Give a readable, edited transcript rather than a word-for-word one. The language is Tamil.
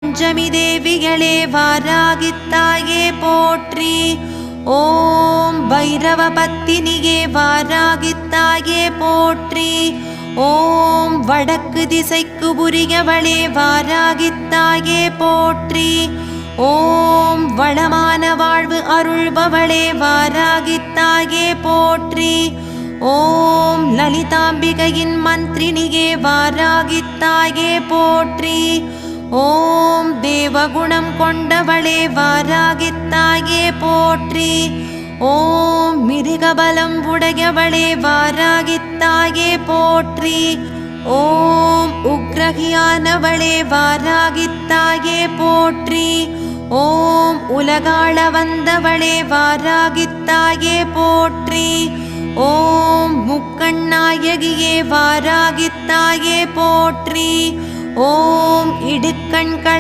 பஞ்சமி தேவிகளே வாராகித்தாயே போற்றி. ஓம் பைரவ பத்தினியே வாராகித்தாயே போற்றி. ஓம் வடக்கு திசைக்கு உரியவளே வாராகித்தாயே போற்றி. ஓம் வளமான வாழ்வு அருள்பவளே வாராகித்தாயே போற்றி. ஓம் லலிதாம்பிகையின் மந்திரினியே வாராகித்தாயே போற்றி. ஓம் தேவகுணம் கொண்டவளே வாராகித்தாயே போற்றி. ஓம் மிருகபலம் உடையவளே வாராகித்தாயே போற்றி. ஓம் உக்ரகியானவளே வாராகித்தாயே போற்றி. ஓம் உலகாள வந்தவளே வாராகித்தாயே போற்றி. ஓம் முக்கண்ணாயகியே வாராகித்தாயே போற்றி. ஓம் இடுக்கண்கள்